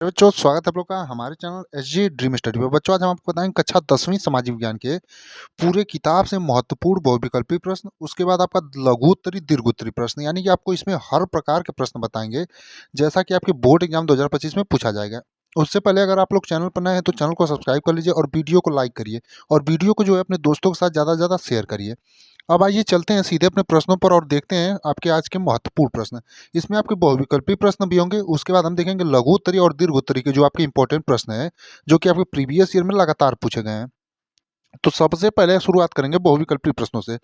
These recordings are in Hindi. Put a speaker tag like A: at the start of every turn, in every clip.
A: बच्चों स्वागत है आप लोग का हमारे चैनल एसजी ड्रीम स्टडी पे। बच्चों आज हम आपको बताएंगे कक्षा 10वीं सामाजिक विज्ञान के पूरे किताब से महत्वपूर्ण बहुविकल्पी प्रश्न, उसके बाद आपका लघु उत्तरी दीर्घ उत्तरी प्रश्न, यानी कि आपको इसमें हर प्रकार के प्रश्न बताएंगे जैसा कि आपके बोर्ड एग्जाम 2025 में पूछा जाएगा। उससे पहले अगर आप लोग चैनल पर नए हैं तो चैनल को सब्सक्राइब कर लीजिए और वीडियो को लाइक करिए और वीडियो को जो है अपने दोस्तों के साथ ज़्यादा से ज़्यादा शेयर करिए। अब आइए चलते हैं सीधे अपने प्रश्नों पर और देखते हैं आपके आज के महत्वपूर्ण प्रश्न। इसमें आपके बहुविकल्पी प्रश्न भी होंगे, उसके बाद हम देखेंगे लघु उत्तरी और दीर्घ उत्तरी के जो आपके इंपॉर्टेंट प्रश्न हैं, जो कि आपके प्रीवियस ईयर में लगातार पूछे गए हैं। तो सबसे पहले शुरुआत करेंगे बहुविकल्पी प्रश्नों से।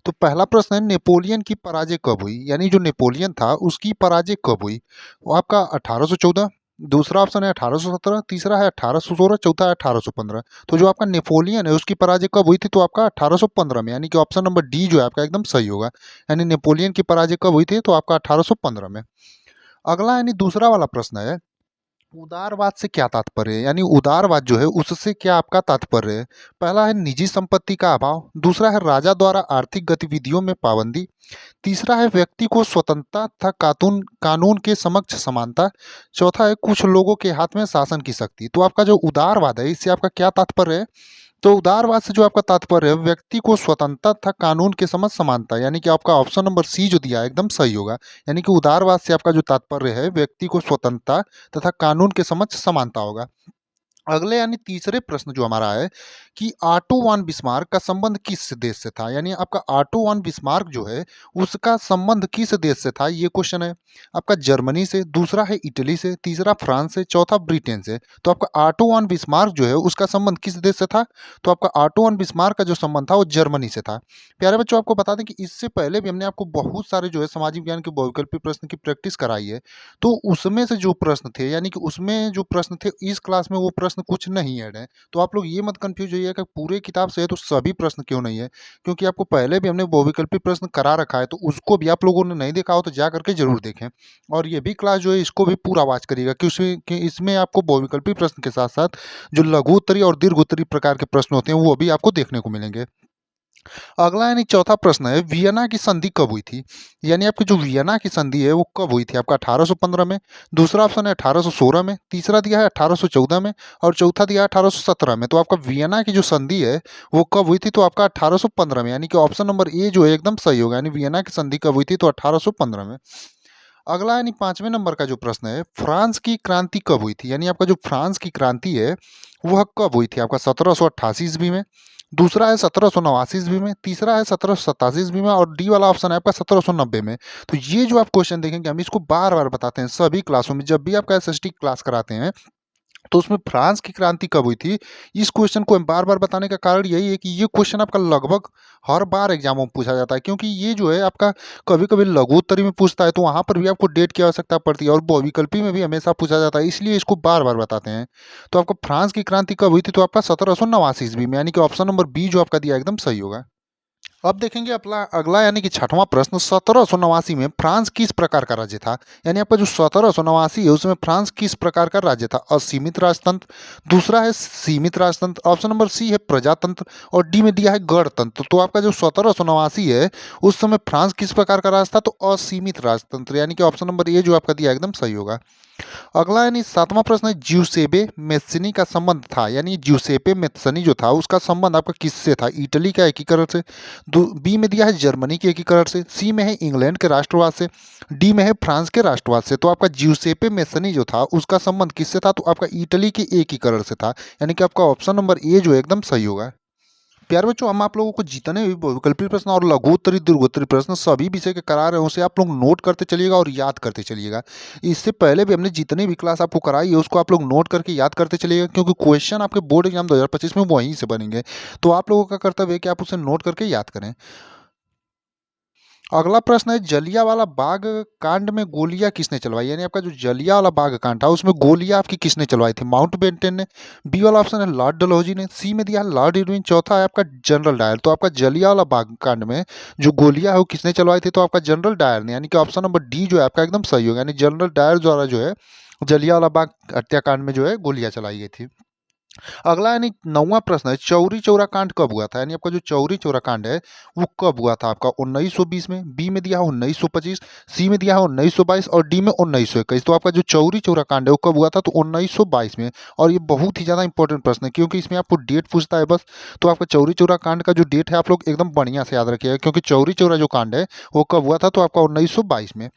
A: तो पहला प्रश्न है, नेपोलियन की पराजय कब हुई? यानी जो नेपोलियन था उसकी पराजय कब हुई? वो आपका 1814, दूसरा ऑप्शन है 1817, तीसरा है 1816, चौथा है 1815। तो जो आपका नेपोलियन है उसकी पराजय कब हुई थी? तो आपका 1815 में, यानी कि ऑप्शन नंबर डी जो है आपका एकदम सही होगा। यानी नेपोलियन की पराजय कब हुई थी? तो आपका 1815 में। अगला यानी दूसरा वाला प्रश्न है, उदारवाद से क्या तात्पर्य है? यानी उदारवाद जो है उससे क्या आपका तात्पर्य है? पहला है निजी संपत्ति का अभाव, दूसरा है राजा द्वारा आर्थिक गतिविधियों में पाबंदी, तीसरा है व्यक्ति को स्वतंत्रता तथा कानून कानून के समक्ष समानता, चौथा है कुछ लोगों के हाथ में शासन की शक्ति। तो आपका जो उदारवाद है इससे आपका क्या तात्पर्य है? तो उदारवाद से जो आपका तात्पर्य है व्यक्ति को स्वतंत्रता तथा कानून के समक्ष समानता, यानी कि आपका ऑप्शन नंबर सी जो दिया है एकदम सही होगा। यानी कि उदारवाद से आपका जो तात्पर्य है व्यक्ति को स्वतंत्रता तथा कानून के समक्ष समानता होगा। अगले यानी तीसरे प्रश्न जो हमारा है कि ऑटो वन बिस्मार्क का संबंध किस देश से था? यानी आपका ऑटो वन बिस्मार्क जो है उसका संबंध किस देश से था, ये क्वेश्चन है। आपका जर्मनी से, दूसरा है इटली से, तीसरा फ्रांस से, चौथा ब्रिटेन से। तो आपका ऑटो वन बिस्मार्क जो है उसका संबंध किस देश से था? तो आपका ऑटो वन बिस्मार्क का जो संबंध था वो जर्मनी से था। प्यारे बच्चों आपको बता दें कि इससे पहले भी हमने आपको बहुत सारे जो है सामाजिक विज्ञान के बहुविकल्पी प्रश्न की प्रैक्टिस कराई है। तो उसमें से जो प्रश्न थे, यानी कि उसमें जो प्रश्न थे इस क्लास में वो प्रश्न कुछ नहीं ऐड है। तो आप लोग ये मत कंफ्यूज होइए कि पूरे किताब से है तो सभी प्रश्न क्यों नहीं है, क्योंकि आपको पहले भी हमने बहुविकल्पी प्रश्न करा रखा है, तो उसको भी आप लोगों ने नहीं देखा हो तो जा करके जरूर देखें। और ये भी क्लास जो है इसको भी पूरा वॉच करिएगा, क्योंकि कि इसमें आपको बहुविकल्पी प्रश्न के साथ साथ जो लघु उत्तरी और दीर्घ उत्तरी प्रकार के प्रश्न होते हैं वो भी आपको देखने को मिलेंगे। अगला यानी चौथा प्रश्न है, वियना की संधि कब हुई थी? यानी आपकी जो वियना की संधि है वो कब हुई थी? आपका 1815 में, दूसरा ऑप्शन है 1816 में, तीसरा दिया है 1814 में और चौथा दिया है 1817 में। तो आपका वियना की जो संधि है वो कब हुई थी? तो आपका 1815 में, यानी कि ऑप्शन नंबर ए जो है एकदम सही होगा। यानी वियना की संधि कब हुई थी? तो 1815 में। अगला यानी 5वें नंबर का जो प्रश्न है, फ्रांस की क्रांति कब हुई थी? यानी आपका जो फ्रांस की क्रांति है वह कब हुई थी? आपका 1788 ईस्वी में, दूसरा है 1789 ईस्वी में, तीसरा है 1787 ईस्वी में और डी वाला ऑप्शन है आपका 1790 में। तो ये जो आप क्वेश्चन देखेंगे हम इसको बार बार बताते हैं सभी क्लासों में, जब भी आपका एसएसटी क्लास कराते हैं तो उसमें फ्रांस की क्रांति कब हुई थी, इस क्वेश्चन को हम बार बार बताने का कारण यही है कि ये क्वेश्चन आपका लगभग हर बार एग्जामों में पूछा जाता है, क्योंकि ये जो है आपका कभी कभी लघु उत्तरी में पूछता है तो वहां पर भी आपको डेट की आवश्यकता पड़ती है और बहुविकल्पी में भी हमेशा पूछा जाता है, इसलिए इसको बार बार बताते हैं। तो आपको फ्रांस की क्रांति कब हुई थी? तो आपका 1789 ईस्वी में, यानी कि ऑप्शन नंबर बी जो आपका दिया एकदम सही होगा। अब देखेंगे अपना अगला यानी कि छठवां प्रश्न, 1789 में फ्रांस किस प्रकार का राज्य था? यानी आपका जो 1789 है उसमें फ्रांस किस प्रकार का राज्य था? असीमित राजतंत्र, दूसरा है सीमित राजतंत्र, ऑप्शन नंबर सी है प्रजातंत्र और डी में दिया है गणतंत्र। तो आपका जो 1789 है उस समय फ्रांस किस प्रकार का राज था? तो असीमित राजतंत्र, यानी कि ऑप्शन नंबर ए जो आपका दिया एकदम सही होगा। अगला यानी सातवां प्रश्न है, ज्यूसेपे मेस्सिनी का संबंध था, यानी ज्यूसेपे मेस्सिनी जो था उसका संबंध आपका किससे था? इटली का एकीकरण से, बी में दिया है जर्मनी के एकीकरण से, सी में है इंग्लैंड के राष्ट्रवाद से, डी में है फ्रांस के राष्ट्रवाद से। तो आपका ज्यूसेपे मेस्सिनी जो था उसका संबंध किससे था? तो आपका इटली के एकीकरण से था, यानी कि आपका ऑप्शन नंबर ए जो है एकदम सही होगा। प्यारे बच्चों हम आप लोगों को जितने भी बहुविकल्पी प्रश्न और लघु उत्तरी दीर्घ उत्तरी प्रश्न सभी विषय के करा रहे हैं उसे आप लोग नोट करते चलिएगा और याद करते चलिएगा। इससे पहले भी हमने जितनी भी क्लास आपको कराई है उसको आप लोग नोट करके याद करते चलिएगा, क्योंकि क्वेश्चन आपके बोर्ड एग्जाम 2025 में वहीं से बनेंगे। तो आप लोगों का कर्तव्य है कि आप उसे नोट करके याद करें। अगला प्रश्न है, जलियांवाला बाग कांड में गोलियां किसने चलवाई? यानी आपका जो जलियांवाला बाग कांड था उसमें गोलियां आपकी किसने चलवाई थी? माउंटबेटन ने, बी वाला ऑप्शन है लॉर्ड डलहौजी ने, सी में दिया है लॉर्ड इरविन, चौथा है आपका जनरल डायर। तो आपका जलियांवाला बाग कांड में जो गोलियां है वो किसने चलवाई थी? तो आपका जनरल डायर ने, यानी कि ऑप्शन नंबर डी जो है आपका एकदम सही होगा। यानी जनरल डायर द्वारा जो है जलियांवाला बाग हत्याकांड में जो है गोलियां चलाई गई थी। अगला यानी 9वां प्रश्न है, चौरी चौरा कांड कब हुआ था? यानी आपका जो चौरी चौरा कांड है, वो कब हुआ था आपका? 1920 में, बी में दिया है 1925, सी में दिया है 1922 और डी में 1921। तो आपका जो चौरी चौरा कांड है, वो कब हुआ था? तो 1922 में। और ये बहुत ही ज़्यादा इंपॉर्टेंट प्रश्न है, क्योंकि इसमें आपको डेट पूछता है बस। तो आपका चौरी चौरा कांड का जो डेट है, आप लोग एकदम बढ़िया से याद रखिएगा, क्योंकि चौरी चौरा जो कांड है, वो कब हुआ था? तो आपका 1922 में।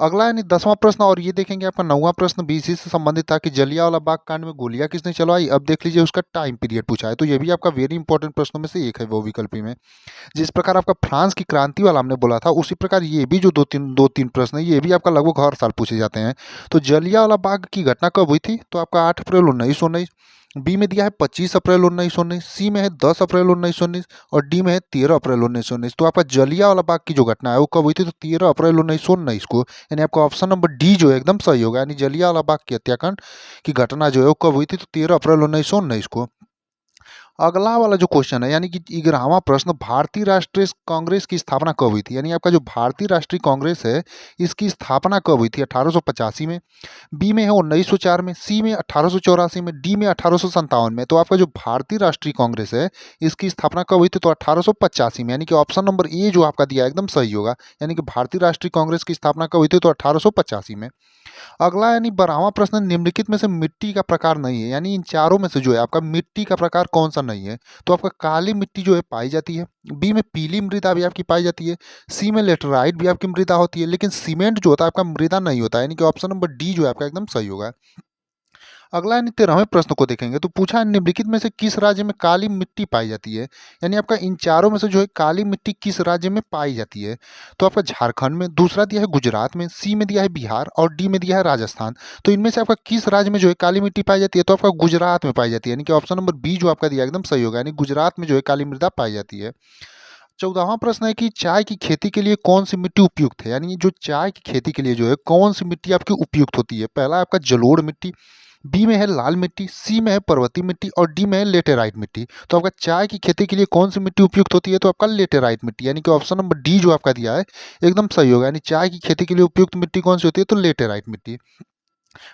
A: अगला यानी 10वां प्रश्न, और ये देखेंगे आपका 9वां प्रश्न भी इसी से संबंधित था कि जलियांवाला बाग कांड में गोलियां किसने चलवाई? अब देख लीजिए उसका टाइम पीरियड पूछा है, तो ये भी आपका वेरी इंपॉर्टेंट प्रश्नों में से एक है वो विकल्पी में। जिस प्रकार आपका फ्रांस की क्रांति वाला हमने बोला था, उसी प्रकार ये भी जो दो तीन प्रश्न है, ये भी आपका लगभग हर साल पूछे जाते हैं। तो जलियांवाला बाग की घटना कब हुई थी? तो आपका 8 अप्रैल 1919। बी में दिया है 25 अप्रैल 1919, सी में है 10 अप्रैल 1919 और डी में है 13 अप्रैल 1919। तो आपका जलियांवाला बाग की जो घटना है, वो कब हुई थी? तो 13 अप्रैल 1919 को। यानी आपका ऑप्शन नंबर डी जो है एकदम सही होगा। यानी जलियांवाला बाग की हत्याकांड की घटना जो है, वो कब हुई थी? तो 13 अप्रैल 1919 को। अगला वाला जो क्वेश्चन है, यानी कि 11वां प्रश्न, भारतीय राष्ट्रीय कांग्रेस की स्थापना कब हुई थी? यानी आपका जो भारतीय राष्ट्रीय कांग्रेस है, इसकी स्थापना कब हुई थी? 1885 में, बी में है 1904 में, सी में 1884 में, डी में 1857 में। तो आपका जो भारतीय राष्ट्रीय कांग्रेस है, इसकी स्थापना कब हुई थी? तो 1885 में। यानी कि ऑप्शन नंबर ए जो आपका दिया है, एकदम सही होगा। यानी कि भारतीय राष्ट्रीय कांग्रेस की स्थापना कब हुई थी? तो 1885 में। अगला यानी 12वां प्रश्न, निम्नलिखित में से मिट्टी का प्रकार नहीं है। यानी इन चारों में से जो है आपका मिट्टी का प्रकार कौन सा नहीं है? तो आपका काली मिट्टी जो है पाई जाती है, बी में पीली मृदा भी आपकी पाई जाती है, सी में लेटराइट भी आपकी मृदा होती है, लेकिन सीमेंट जो होता है आपका मृदा नहीं होता है। यानी कि ऑप्शन नंबर डी जो है आपका एकदम सही होगा। अगला यानी 13वें प्रश्न को देखेंगे, तो पूछा है निम्नलिखित में से किस राज्य में काली मिट्टी पाई जाती है? यानी आपका इन चारों में से जो है काली मिट्टी किस राज्य में पाई जाती है? तो आपका झारखंड में, दूसरा दिया है गुजरात में, सी में दिया है बिहार और डी में दिया है राजस्थान। तो इनमें से आपका किस राज्य में जो है काली मिट्टी पाई जाती है? तो आपका गुजरात में पाई जाती है। यानी कि ऑप्शन नंबर बी जो आपका दिया एकदम सही होगा। यानी गुजरात में जो है काली मृदा पाई जाती है। 14वां प्रश्न है कि चाय की खेती के लिए कौन सी मिट्टी उपयुक्त है? यानी जो चाय की खेती के लिए जो है कौन सी मिट्टी आपकी उपयुक्त होती है? पहला आपका जलोढ़ मिट्टी, बी में है लाल मिट्टी, सी में है पर्वतीय मिट्टी और डी में है लेटेराइट मिट्टी। तो आपका चाय की खेती के लिए कौन सी मिट्टी उपयुक्त होती है? तो आपका लेटेराइट मिट्टी। यानी कि ऑप्शन नंबर डी जो आपका दिया है एकदम सही होगा। यानी चाय की खेती के लिए उपयुक्त मिट्टी कौन सी होती है? तो लेटेराइट मिट्टी।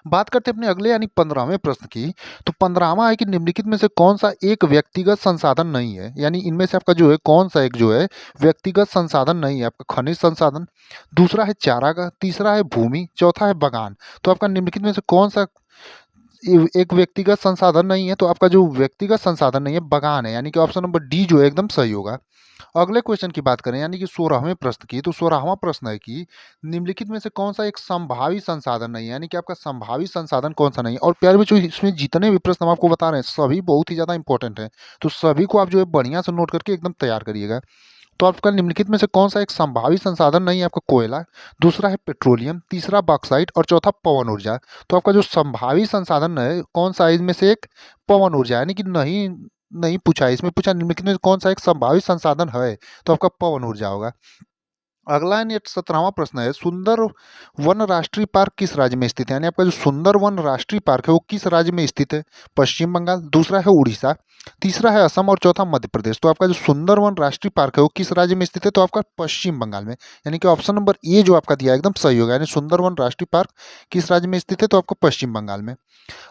A: बात करते हैं अपने अगले यानी 15वें प्रश्न की। तो 15वां है कि निम्नलिखित में से कौन सा एक व्यक्तिगत संसाधन नहीं है? यानी इनमें से आपका जो है कौन सा एक जो है व्यक्तिगत संसाधन नहीं है? आपका खनिज संसाधन, दूसरा है चारागाह, तीसरा है भूमि, चौथा है बागान। तो आपका निम्नलिखित में से कौन सा एक व्यक्तिगत संसाधन नहीं है? तो आपका जो व्यक्तिगत संसाधन नहीं है, बागान है। यानी कि ऑप्शन नंबर डी जो है एकदम सही होगा। अगले क्वेश्चन की बात करें, यानी कि 16वें प्रश्न की, तो 16वां प्रश्न है कि निम्नलिखित में से कौन सा एक संभावी संसाधन नहीं है? यानी कि आपका संभावी संसाधन कौन सा नहीं है? और प्यारे बच्चों, इसमें जितने भी प्रश्न हम आपको बता रहे हैं, सभी बहुत ही ज़्यादा इंपॉर्टेंट हैं। तो सभी को आप जो है बढ़िया से नोट करके एकदम तैयार करिएगा। तो आपका निम्नलिखित में से कौन सा एक संभावी संसाधन नहीं है? आपका कोयला, दूसरा है पेट्रोलियम, तीसरा बॉक्साइट और चौथा पवन ऊर्जा। तो आपका जो संभावी संसाधन है, कौन सा है इनमें से एक? पवन ऊर्जा। यानी कि नहीं नहीं पूछा है, इसमें पूछा निम्नलिखित में से कौन सा एक संभावित संसाधन है? तो आपका पवन ऊर्जा होगा। अगला यानी 17वां प्रश्न है, सुंदर वन राष्ट्रीय पार्क किस राज्य में स्थित है? यानी आपका जो सुंदर वन राष्ट्रीय पार्क है, वो किस राज्य में स्थित है? पश्चिम बंगाल, दूसरा है उड़ीसा, तीसरा है असम और चौथा मध्य प्रदेश। तो आपका जो सुंदर वन राष्ट्रीय पार्क है, वो किस राज्य में स्थित है? तो आपका पश्चिम बंगाल में। यानी कि ऑप्शन नंबर ए जो आपका दिया है एकदम सही होगा। यानी सुंदर वन राष्ट्रीय पार्क किस राज्य में स्थित है? तो आपको पश्चिम बंगाल में।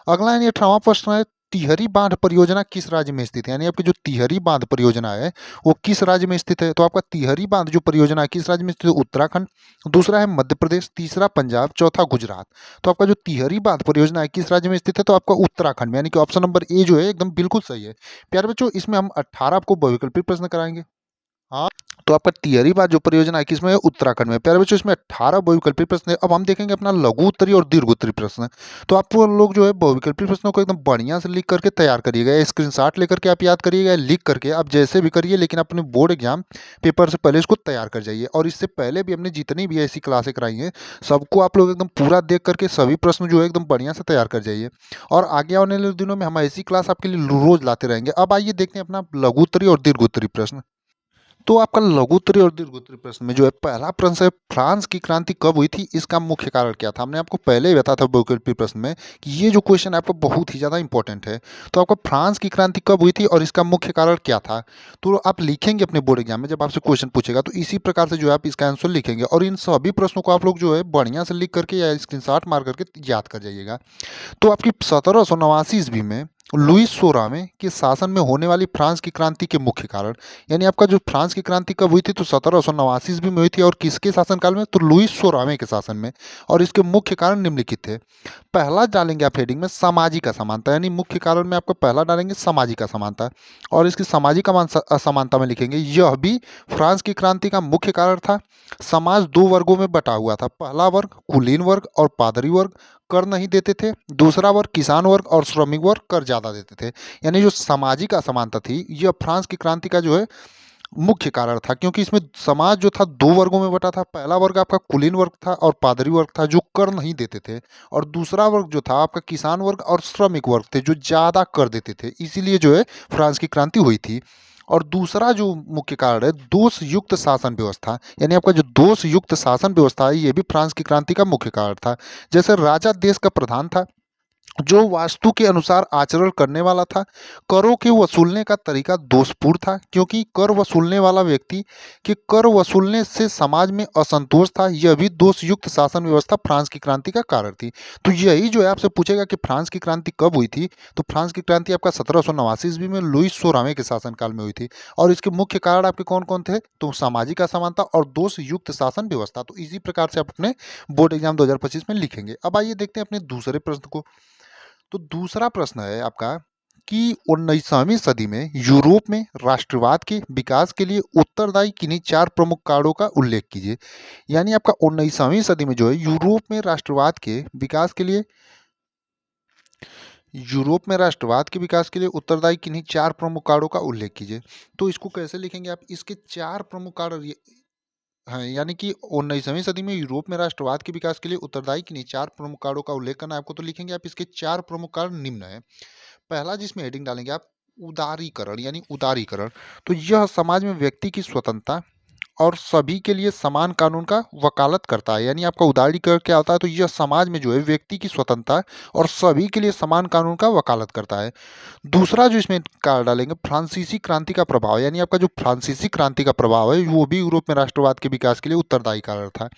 A: अगला यानी 18वां प्रश्न है, तिहरी बांध परियोजना किस राज्य में स्थित है? यानी आपकी जो तिहरी बांध परियोजना है, वो किस राज्य में स्थित है? तो आपका तिहरी बांध जो परियोजना है किस राज्य में स्थित है? उत्तराखंड, दूसरा है मध्य प्रदेश, तीसरा पंजाब, चौथा गुजरात। तो आपका जो तिहरी बांध परियोजना है किस राज्य में स्थित है? तो आपका उत्तराखंड में। यानी कि ऑप्शन नंबर ए जो है एकदम बिल्कुल सही है। प्यारे बच्चों, इसमें हम 18 आपको बहुविकल्पी प्रश्न कराएंगे। हाँ, तो आपका तिहरी बात जो परियोजना है किसमें है? उत्तराखंड में। प्यारे बच्चों, इसमें 18 बहुविकल्पी प्रश्न है। अब हम देखेंगे अपना लघु उत्तरी और दीर्घ उत्तरी प्रश्न। तो आप लोग जो है बहुविकल्पी प्रश्नों को एकदम बढ़िया से लिख करके तैयार करिएगा। स्क्रीनशॉट लेकर के आप याद करिएगा, लिख करके आप जैसे भी करिए, लेकिन अपने बोर्ड एग्जाम पेपर से पहले इसको तैयार कर जाइए। और इससे पहले भी हमने जितनी भी ऐसी क्लासें कराई हैं, सबको आप लोग एकदम पूरा देख करके सभी प्रश्न जो है एकदम बढ़िया से तैयार कर जाइए। और आगे आने वाले दिनों में हम ऐसी क्लास आपके लिए रोज लाते रहेंगे। अब आइए देखते हैं अपना लघु उत्तरी और दीर्घ उत्तरी प्रश्न। तो आपका लघु उत्तरी और दीर्घ उत्तरी प्रश्न में जो है पहला प्रश्न है, फ्रांस की क्रांति कब हुई थी? इसका मुख्य कारण क्या था? हमने आपको पहले ही बताया था बहुविकल्पी प्रश्न में कि ये जो क्वेश्चन है आपका बहुत ही ज़्यादा इंपॉर्टेंट है। तो आपका फ्रांस की क्रांति कब हुई थी और इसका मुख्य कारण क्या था? तो आप लिखेंगे अपने बोर्ड एग्जाम में, जब आपसे क्वेश्चन पूछेगा तो इसी प्रकार से जो है आप इसका आंसर लिखेंगे। और इन सभी प्रश्नों को आप लोग जो है बढ़िया से लिख करके या स्क्रीनशॉट मार करके याद कर जाइएगा। तो आपकी 1789 ईस्वी में लुईस 16वें के शासन में होने वाली फ्रांस की क्रांति के मुख्य कारण। यानी आपका जो फ्रांस की क्रांति कब हुई थी, तो 1789 ईस्वी में हुई थी, और किसके शासनकाल में, तो लुईस 16वें के शासन में। और इसके मुख्य कारण निम्नलिखित थे। पहला डालेंगे आप हेडिंग में सामाजिक असमानता, यानी मुख्य कारण में आपको पहला डालेंगे सामाजिक असमानता, और इसकी सामाजिक असमानता में लिखेंगे यह भी फ्रांस की क्रांति का मुख्य कारण था। समाज दो वर्गों में बटा हुआ था। पहला वर्ग कुलीन वर्ग और पादरी वर्ग कर नहीं देते थे। दूसरा वर्ग किसान वर्ग और श्रमिक वर्ग कर ज़्यादा देते थे। यानी जो सामाजिक असमानता थी, यह फ्रांस की क्रांति का जो है मुख्य कारण था, क्योंकि इसमें समाज जो था दो वर्गों में बटा था। पहला वर्ग आपका कुलीन वर्ग था और पादरी वर्ग था, जो कर नहीं देते थे, और दूसरा वर्ग जो था आपका किसान वर्ग और श्रमिक वर्ग थे, जो ज़्यादा कर देते थे। इसीलिए जो है फ्रांस की क्रांति हुई थी। और दूसरा जो मुख्य कारण है दोष युक्त शासन व्यवस्था, यानी आपका जो दोष युक्त शासन व्यवस्था है, ये भी फ्रांस की क्रांति का मुख्य कारण था। जैसे राजा देश का प्रधान था, जो वास्तु के अनुसार आचरण करने वाला था। करों के वसूलने का तरीका दोषपूर्ण था, क्योंकि कर वसूलने वाला व्यक्ति के कर वसूलने से समाज में असंतोष था। यह भी दोषयुक्त शासन व्यवस्था फ्रांस की क्रांति का कारण थी। तो यही जो है आपसे पूछेगा कि फ्रांस की क्रांति कब हुई थी, तो फ्रांस की क्रांति आपका 1789 ईस्वी में लुईस 16वें के शासनकाल में हुई थी। और इसके मुख्य कारण आपके कौन कौन थे, तो सामाजिक असमानता और दोषयुक्त शासन व्यवस्था। तो इसी प्रकार से आप अपने बोर्ड एग्जाम 2025 में लिखेंगे। अब आइए देखते हैं अपने दूसरे प्रश्न को। तो दूसरा प्रश्न है आपका कि 19वीं सदी में यूरोप में राष्ट्रवाद के विकास के लिए उत्तरदायी किन्हीं चार प्रमुख कारणों का उल्लेख कीजिए। यानी आपका 19वीं सदी में जो है यूरोप में राष्ट्रवाद के विकास के लिए उत्तरदायी किन्हीं चार प्रमुख कारणों का उल्लेख कीजिए। तो इसको कैसे लिखेंगे आप, इसके चार प्रमुख कारण हाँ, यानी कि 19वीं सदी में यूरोप में राष्ट्रवाद के विकास के लिए उत्तरदायी किन्हीं चार प्रमुख कारणों का उल्लेख करना है आपको। तो लिखेंगे आप इसके चार प्रमुख कारण निम्न है। पहला जिसमें हेडिंग डालेंगे आप उदारीकरण, यानी उदारीकरण। तो यह समाज में व्यक्ति की स्वतंत्रता और सभी के लिए समान कानून का वकालत करता है। यानी आपका उदारीकरण क्या होता है, तो यह समाज में जो है व्यक्ति की स्वतंत्रता और सभी के लिए समान कानून का वकालत करता है। दूसरा जो इसमें कारण डालेंगे फ्रांसीसी क्रांति का प्रभाव, यानी आपका जो फ्रांसीसी क्रांति का प्रभाव है वो भी यूरोप में राष्ट्रवाद के विकास के लिए उत्तरदायी कारण था।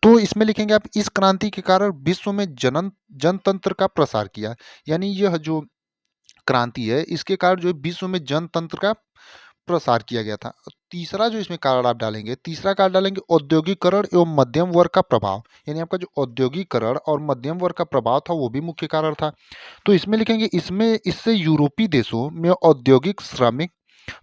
A: तो इसमें लिखेंगे आप इस क्रांति के कारण विश्व में जनतंत्र का प्रसार किया। यानी यह जो क्रांति है इसके कारण जो है विश्व में जनतंत्र का प्रसार किया गया था। तीसरा जो इसमें कारण आप डालेंगे, तीसरा कारण डालेंगे औद्योगिकरण एवं मध्यम वर्ग का प्रभाव। यानी आपका जो औद्योगिकरण और मध्यम वर्ग का प्रभाव था वो भी मुख्य कारण था। तो इसमें लिखेंगे इसमें इससे यूरोपीय देशों में औद्योगिक श्रमिक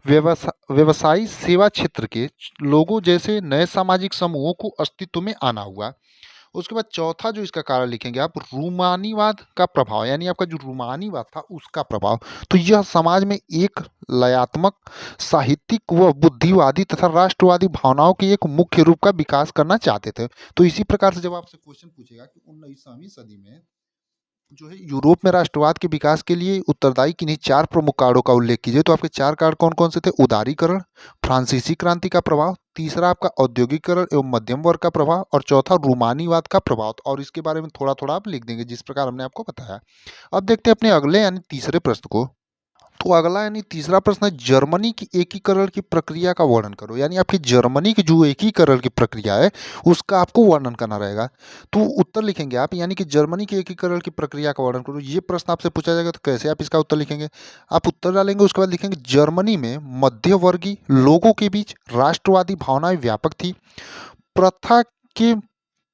A: व्यवसायी सेवा क्षेत्र के लोगों जैसे नए सामाजिक समूहों को अस्तित्व में आना हुआ। उसके बाद चौथा जो इसका कारण लिखेंगे आप रूमानीवाद का प्रभाव, यानी आपका जो रूमानीवाद था उसका प्रभाव। तो यह समाज में एक लयात्मक साहित्यिक व बुद्धिवादी तथा राष्ट्रवादी भावनाओं के एक मुख्य रूप का विकास करना चाहते थे। तो इसी प्रकार से जब आपसे क्वेश्चन पूछेगा कि 19वीं सदी में जो है यूरोप में राष्ट्रवाद के विकास के लिए उत्तरदायी किन्हीं चार प्रमुख कारणों का उल्लेख कीजिए, तो आपके चार कारण कौन कौन से थे, उदारीकरण, फ्रांसीसी क्रांति का प्रभाव, तीसरा आपका औद्योगिकरण एवं मध्यम वर्ग का प्रभाव, और चौथा रूमानीवाद का प्रभाव। और इसके बारे में थोड़ा थोड़ा आप लिख देंगे जिस प्रकार हमने आपको बताया। अब देखते हैं अपने अगले यानी तीसरे प्रश्न को। तो अगला यानी तीसरा प्रश्न है जर्मनी की एकीकरण की प्रक्रिया का वर्णन करो। यानी आपकी जर्मनी की जो एकीकरण की प्रक्रिया है उसका आपको वर्णन करना रहेगा। तो उत्तर लिखेंगे आप, यानी कि जर्मनी की एकीकरण की प्रक्रिया का वर्णन करो। ये प्रश्न आपसे पूछा जाएगा तो कैसे आप इसका उत्तर लिखेंगे, आप उत्तर डालेंगे उसके बाद लिखेंगे जर्मनी में मध्यवर्गीय लोगों के बीच राष्ट्रवादी भावनाएं व्यापक थी। प्रथा के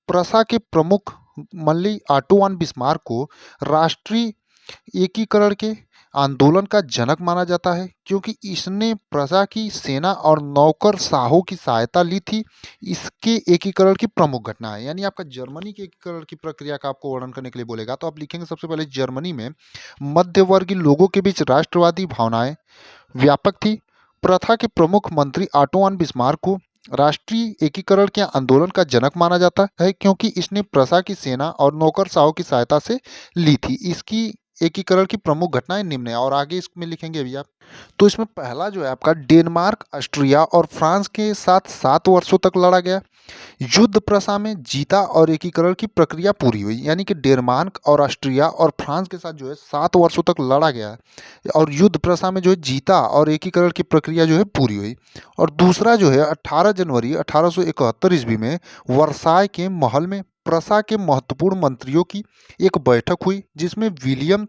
A: प्रसा के प्रमुख मल्ली ऑटो बिस्मार्क को राष्ट्रीय एकीकरण के आंदोलन का जनक माना जाता है, क्योंकि इसने प्रजा की सेना और नौकरशाहों की सहायता ली थी। इसके एकीकरण की प्रमुख घटना है, यानी आपका जर्मनी के एकीकरण की प्रक्रिया का आपको वर्णन करने के लिए बोलेगा तो आप लिखेंगे सबसे पहले जर्मनी में मध्यवर्गीय लोगों के बीच राष्ट्रवादी भावनाएं व्यापक थी। प्रथा के प्रमुख मंत्री ऑटो बिस्मार्क को राष्ट्रीय एकीकरण के आंदोलन का जनक माना जाता है, क्योंकि इसने प्रजा की सेना और नौकरशाहों की सहायता से ली थी। इसकी एकीकरण की प्रमुख घटनाएं निम्न है, और आगे इसमें लिखेंगे अभी आप। तो इसमें पहला जो है आपका डेनमार्क, ऑस्ट्रिया और फ्रांस के साथ 7 वर्षों तक लड़ा गया युद्ध प्रशा में जीता और एकीकरण की प्रक्रिया पूरी हुई। यानी कि डेनमार्क और ऑस्ट्रिया और फ्रांस के साथ जो है 7 वर्षों तक लड़ा गया और युद्ध प्रशा में जो है जीता और एकीकरण की प्रक्रिया जो है पूरी हुई। और दूसरा जो है 18 जनवरी 1871 ईस्वी में वर्साय के महल में प्रसा के महत्वपूर्ण मंत्रियों की एक बैठक हुई जिसमें विलियम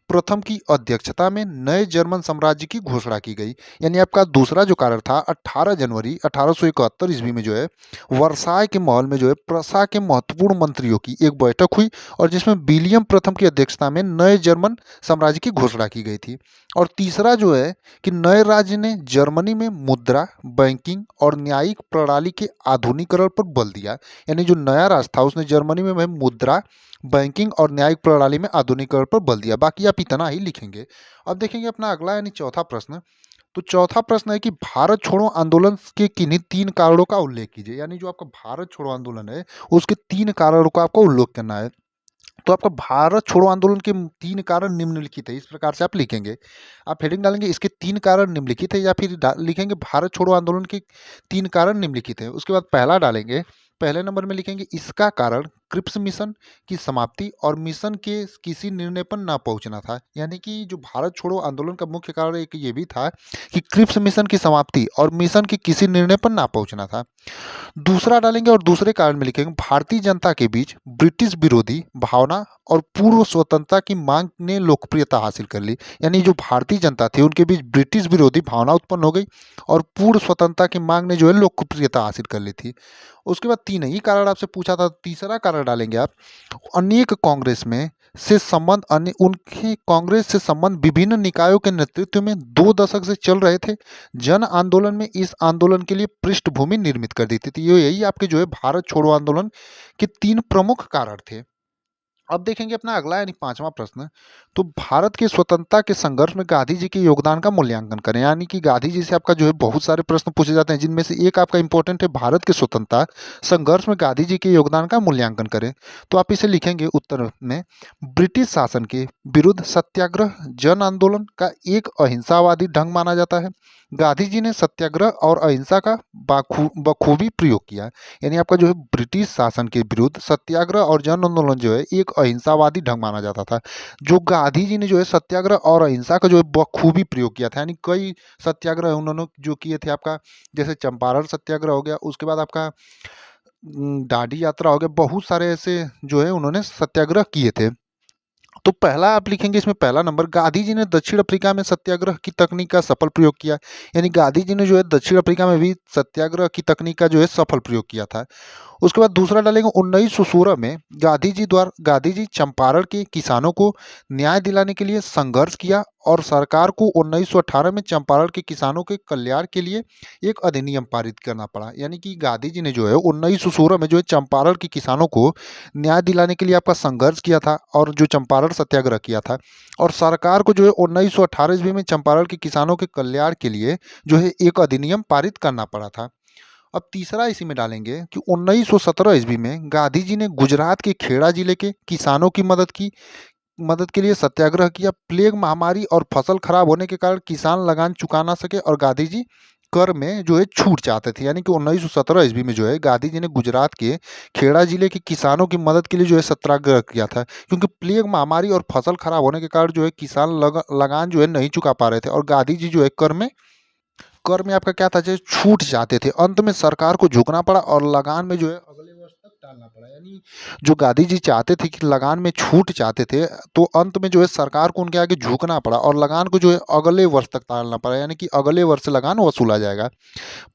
A: प्रथम की अध्यक्षता में नए जर्मन साम्राज्य की घोषणा की गई। यानी आपका दूसरा जो कारण था 18 जनवरी 1871 ईस्वी में जो है वर्साय के महल में जो है प्रसा के महत्वपूर्ण मंत्रियों की एक बैठक हुई और जिसमें विलियम प्रथम की अध्यक्षता में नए जर्मन साम्राज्य की घोषणा की गई थी। और तीसरा जो है कि नए राज्य ने जर्मनी में मुद्रा, बैंकिंग और न्यायिक प्रणाली के आधुनिकीकरण पर बल दिया। यानी जो नया राष्ट्र था उसने जर्मनी में वह मुद्रा, बैंकिंग और न्यायिक प्रणाली में आधुनिकीकरण पर बल दिया। बाकी आप इतना ही लिखेंगे। अब देखेंगे अपना अगला यानी चौथा प्रश्न। तो चौथा प्रश्न है कि भारत छोड़ो आंदोलन के किन्हीं तीन कारणों का उल्लेख कीजिए। यानी जो आपका भारत छोड़ो आंदोलन है उसके तीन कारणों का आपको उल्लेख करना है। तो आपका भारत छोड़ो आंदोलन के तीन कारण निम्नलिखित है, इस प्रकार से आप लिखेंगे। आप हेडिंग डालेंगे इसके तीन कारण निम्नलिखित है या फिर लिखेंगे भारत छोड़ो आंदोलन के तीन कारण निम्नलिखित है। उसके बाद पहला डालेंगे, पहले नंबर में लिखेंगे इसका कारण क्रिप्स मिशन की समाप्ति और मिशन के किसी निर्णय पर ना पहुंचना था। यानी कि जो भारत छोड़ो आंदोलन का मुख्य कारण एक ये भी था कि क्रिप्स मिशन की समाप्ति और मिशन के किसी निर्णय पर ना पहुंचना था। दूसरा डालेंगे और दूसरे कारण में लिखेंगे भारतीय जनता के बीच ब्रिटिश विरोधी भावना और पूर्व स्वतंत्रता की मांग ने लोकप्रियता हासिल कर ली। यानी जो भारतीय जनता थी उनके बीच ब्रिटिश विरोधी भावना उत्पन्न हो गई और पूर्व स्वतंत्रता की मांग ने जो है लोकप्रियता हासिल कर ली थी। उसके बाद तीन ही कारण आपसे पूछा था, तीसरा कारण डालेंगे आप अनेक कांग्रेस में से संबंध अन्य उनके कांग्रेस से संबंध विभिन्न निकायों के नेतृत्व में 2 दशक से चल रहे थे। जन आंदोलन में इस आंदोलन के लिए पृष्ठभूमि निर्मित कर दी थी। ये यही आपके जो है भारत छोड़ो आंदोलन के तीन प्रमुख कारण थे। अब देखेंगे अपना अगला यानी पांचवा प्रश्न। तो भारत के स्वतंत्रता के संघर्ष में गांधी जी के योगदान का मूल्यांकन करें। यानी कि गांधी जी से आपका जो है बहुत सारे प्रश्न पूछे जाते हैं जिनमें से एक आपका इंपॉर्टेंट है भारत के स्वतंत्रता संघर्ष में गांधी जी के योगदान का मूल्यांकन करें। तो आप इसे लिखेंगे उत्तर में ब्रिटिश शासन के विरुद्ध सत्याग्रह जन आंदोलन का एक अहिंसावादी ढंग माना जाता है। गांधी जी ने सत्याग्रह और अहिंसा का बखूबी प्रयोग किया। यानी आपका जो है ब्रिटिश शासन के विरुद्ध सत्याग्रह और जन आंदोलन जो है एक अहिंसावादी ढंग माना जाता था। जो गांधी जी ने जो है सत्याग्रह और अहिंसा का जो है बखूबी प्रयोग किया था। यानी कई सत्याग्रह उन्होंने जो किए थे आपका, जैसे चंपारण सत्याग्रह हो गया, उसके बाद आपका दांडी यात्रा हो गया, बहुत सारे ऐसे जो है उन्होंने सत्याग्रह किए थे। तो पहला आप लिखेंगे इसमें पहला नंबर गांधी जी ने दक्षिण अफ्रीका में सत्याग्रह की तकनीक का सफल प्रयोग किया। यानी गांधी जी ने जो है दक्षिण अफ्रीका में भी सत्याग्रह की तकनीक का जो है सफल प्रयोग किया था। उसके बाद दूसरा डालेंगे 1916 में गांधी जी चंपारण के किसानों को न्याय दिलाने के लिए संघर्ष किया और सरकार को 1918 में चंपारण के किसानों के कल्याण के लिए एक अधिनियम पारित करना पड़ा। यानी कि गांधी जी ने जो है 1916 में जो है चंपारण के किसानों को न्याय दिलाने के लिए आपका संघर्ष किया था और जो चंपारण सत्याग्रह किया था और सरकार को जो है 1918 ईस्वी में चंपारण के किसानों के कल्याण के लिए जो है एक अधिनियम पारित करना पड़ा था। अब तीसरा इसी में डालेंगे कि 1917 ईस्वी में गांधी जी ने गुजरात के खेड़ा जिले के किसानों की मदद के लिए सत्याग्रह किया। प्लेग महामारी और फसल खराब होने के कारण किसान लगान चुका ना सके और गांधी जी कर में जो है छूट चाहते थे। यानी कि 1917 ईस्वी में जो है गांधी जी ने गुजरात के खेड़ा जिले के किसानों की मदद के लिए जो है सत्याग्रह किया था, क्योंकि प्लेग महामारी और फसल खराब होने के कारण जो है किसान लगान जो है नहीं चुका पा रहे थे और गांधी जी जो है कर में आपका क्या था, जो छूट चाहते थे। अंत में सरकार को झुकना पड़ा और लगान में जो है अगले वर्ष तक टालना पड़ा। यानी जो गांधी जी चाहते थे कि लगान में छूट चाहते थे, तो अंत में जो है सरकार को उनके आगे झुकना पड़ा और लगान को जो है अगले वर्ष तक टालना पड़ा। यानी कि अगले वर्ष से लगान वसूला जाएगा।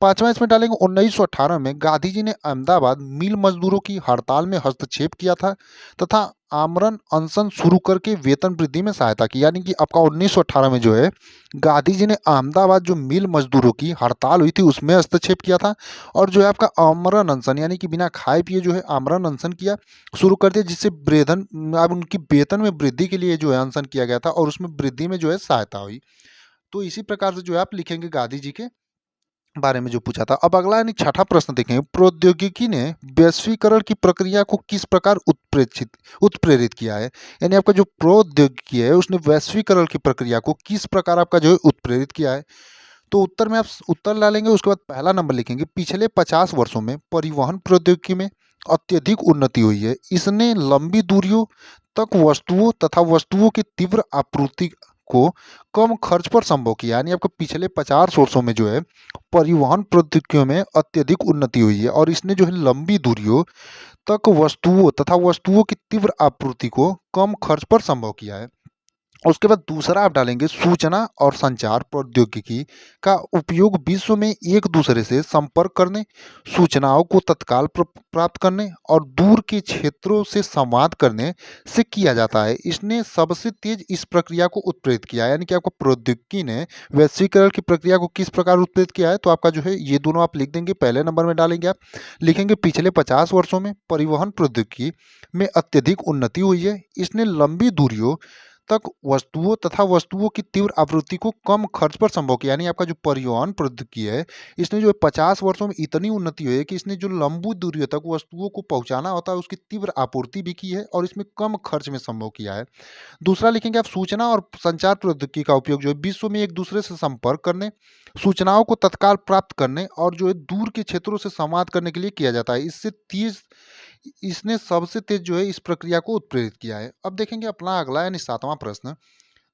A: पांचवा इसमें डालेंगे 1918 में गांधी जी ने अहमदाबाद मिल मजदूरों की हड़ताल में हस्तक्षेप किया था तथा आमरण अनशन शुरू करके वेतन वृद्धि में सहायता की। यानी कि आपका 1918 में जो है गांधी जी ने अहमदाबाद जो मिल मजदूरों की हड़ताल हुई थी उसमें हस्तक्षेप किया था और जो है आपका आमरण अनशन यानी कि बिना खाए पिए जो है आमरण अनशन किया शुरू कर दिया, जिससे वेतन अब उनकी वेतन में वृद्धि के लिए जो है अनशन किया गया था और उसमें वृद्धि में जो है सहायता हुई। तो इसी प्रकार से जो है आप लिखेंगे गांधी जी के बारे में जो पूछा था। अब अगला यानी छठा प्रश्न देखेंगे प्रौद्योगिकी ने वैश्वीकरण की प्रक्रिया को किस प्रकार उत्प्रेरित किया है। यानी आपका जो प्रौद्योगिकी है उसने वैश्वीकरण की प्रक्रिया को किस प्रकार आपका जो है उत्प्रेरित किया है। तो उत्तर में आप उत्तर डालेंगे, उसके बाद पहला नंबर लिखेंगे पिछले 50 वर्षों में परिवहन प्रौद्योगिकी में अत्यधिक उन्नति हुई है। इसने लंबी दूरियों तक वस्तुओं की तीव्र आपूर्ति को कम खर्च पर संभव किया। यानी आपको पिछले 50 वर्षों में जो है परिवहन प्रौद्योगिकियों में अत्यधिक उन्नति हुई है और इसने जो है लंबी दूरियों तक वस्तुओं तथा वस्तुओं की तीव्र आपूर्ति को कम खर्च पर संभव किया है। उसके बाद दूसरा आप डालेंगे सूचना और संचार प्रौद्योगिकी का उपयोग विश्व में एक दूसरे से संपर्क करने, सूचनाओं को तत्काल प्राप्त करने और दूर के क्षेत्रों से संवाद करने से किया जाता है। इसने सबसे तेज इस प्रक्रिया को उत्प्रेरित किया है, यानी कि आपको प्रौद्योगिकी ने वैश्वीकरण की प्रक्रिया को किस प्रकार उत्प्रेरित किया है। तो आपका जो है ये दोनों आप लिख देंगे, पहले नंबर में डालेंगे आप लिखेंगे पिछले 50 वर्षों में परिवहन प्रौद्योगिकी में अत्यधिक उन्नति हुई है। इसने लंबी दूरियों तक वस्तुओं तथा वस्तुओं की तीव्र आवृत्ति को कम खर्च पर संभव किया। यानी आपका जो परिवहन प्रौद्योगिकी है, इसने जो 50 वर्षों में इतनी उन्नति हुई है कि इसने जो लंबी दूरियों तक वस्तुओं को पहुंचाना होता है उसकी तीव्र आपूर्ति भी की है और इसमें कम खर्च में संभव किया है। दूसरा लिखेंगे आप सूचना और संचार प्रौद्योगिकी का उपयोग जो है विश्व में एक दूसरे से संपर्क करने, सूचनाओं को तत्काल प्राप्त करने और जो है दूर के क्षेत्रों से संवाद करने के लिए किया जाता है। इसने सबसे तेज जो है इस प्रक्रिया को उत्प्रेरित किया है। अब देखेंगे अपना अगला यानी 7वां प्रश्न।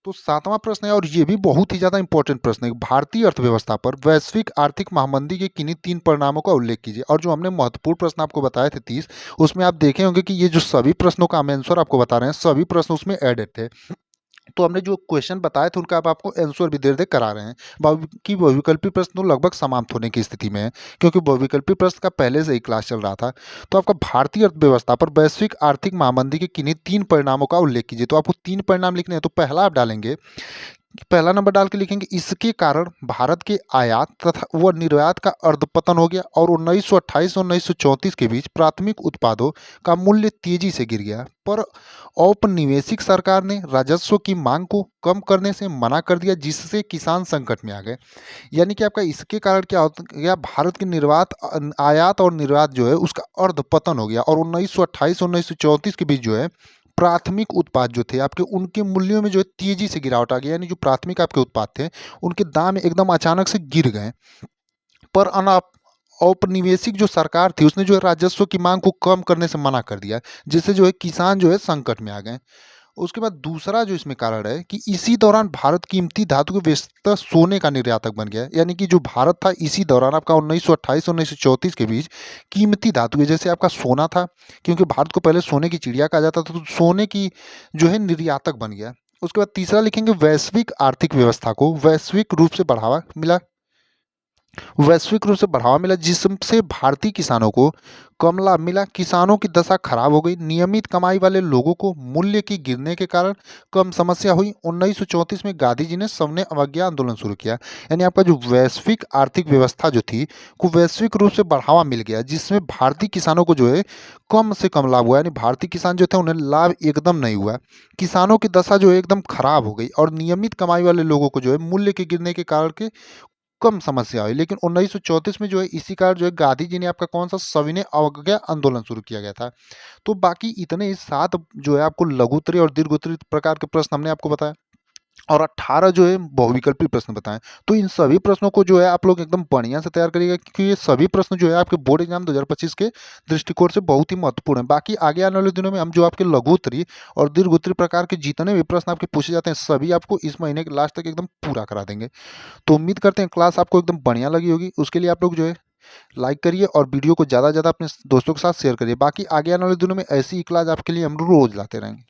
A: तो 7वां प्रश्न है और ये भी बहुत ही ज़्यादा इंपॉर्टेंट प्रश्न है। भारतीय अर्थव्यवस्था पर वैश्विक आर्थिक महामंदी के किन्हीं 3 परिणामों का उल्लेख कीजिए। और जो हमने महत्वपूर्ण प्रश्न आपको बताए थे 30, उसमें आप देखे होंगे कि ये जो सभी प्रश्नों का हम आंसर आपको बता रहे हैं, सभी प्रश्न उसमें एडेड थे। तो हमने जो क्वेश्चन बताए थे उनका अब आपको आंसर भी देर-देर करा रहे हैं। कि बहुविकल्पी प्रश्न तो लगभग समाप्त होने की स्थिति में है, क्योंकि बहुविकल्पी प्रश्न का पहले से ही क्लास चल रहा था। तो आपका भारतीय अर्थव्यवस्था पर वैश्विक आर्थिक महामंदी के किन्हीं 3 परिणामों का उल्लेख कीजिए। तो आपको 3 परिणाम लिखने हैं। तो पहला आप डालेंगे, पहला नंबर डाल के लिखेंगे इसके कारण भारत के आयात तथा व निर्यात का अर्धपतन हो गया और 1928 और 1934 के बीच प्राथमिक उत्पादों का मूल्य तेजी से गिर गया। पर औपनिवेशिक सरकार ने राजस्व की मांग को कम करने से मना कर दिया, जिससे किसान संकट में आ गए। यानी कि आपका इसके कारण क्या हो गया, भारत के आयात और निर्यात जो है उसका अर्धपतन हो गया और 1928 और 1934 के बीच जो है प्राथमिक उत्पाद जो थे आपके, उनके मूल्यों में जो है तेजी से गिरावट आ गई। यानी जो प्राथमिक आपके उत्पाद थे उनके दाम एकदम अचानक से गिर गए। पर औपनिवेशिक जो सरकार थी उसने जो है राजस्व की मांग को कम करने से मना कर दिया, जिससे जो है किसान जो है संकट में आ गए। उसके बाद दूसरा जो इसमें कारण है कि इसी दौरान भारत कीमती धातु के बेशतर सोने का निर्यातक बन गया। यानी कि जो भारत था इसी दौरान आपका 1928 और 1934 के बीच कीमती धातु जैसे आपका सोना था, क्योंकि भारत को पहले सोने की चिड़िया कहा जाता था, तो सोने की जो है निर्यातक बन गया। उसके बाद तीसरा लिखेंगे वैश्विक आर्थिक व्यवस्था को वैश्विक रूप से बढ़ावा मिला, जिससे भारतीय किसानों को कम लाभ मिला, किसानों की दशा खराब हो गई, नियमित कमाई वाले लोगों को मूल्य की गिरने के कारण कम समस्या हुई। 1934 में गांधी जी ने सविनय अवज्ञा आंदोलन शुरू किया। यानी आपका जो वैश्विक आर्थिक व्यवस्था जो थी को वैश्विक रूप से बढ़ावा मिल गया, जिसमें भारतीय किसानों को जो है कम से कम लाभ हुआ। यानी भारतीय किसान जो थे उन्हें लाभ एकदम नहीं हुआ, किसानों की दशा जो है एकदम खराब हो गई और नियमित कमाई वाले लोगों को जो है मूल्य के गिरने के कारण के कम समस्या हुई। लेकिन 1934 में जो है इसी कारण जो है गांधी जी ने आपका कौन सा सविनय अवज्ञा आंदोलन शुरू किया गया था। तो बाकी इतने 7 जो है आपको लघुत्तरीय और दीर्घोत्तरीय प्रकार के प्रश्न हमने आपको बताया और 18 जो है बहुविकल्पी प्रश्न बताएं। तो इन सभी प्रश्नों को जो है आप लोग एकदम बढ़िया से तैयार करिएगा, क्योंकि ये सभी प्रश्न जो है आपके बोर्ड एग्जाम 2025 के दृष्टिकोण से बहुत ही महत्वपूर्ण है। बाकी आगे आने वाले दिनों में हम जो आपके लघुत्तरीय और दीर्घोत्तरीय प्रकार के जितने भी प्रश्न आपके पूछे जाते हैं सभी आपको इस महीने के लास्ट तक एकदम पूरा करा देंगे। तो उम्मीद करते हैं क्लास आपको एकदम बढ़िया लगी होगी। उसके लिए आप लोग जो है लाइक करिए और वीडियो को ज़्यादा से ज़्यादा अपने दोस्तों के साथ शेयर करिए। बाकी आगे आने वाले दिनों में ऐसी ही क्लास आपके लिए हम रोज लाते रहेंगे।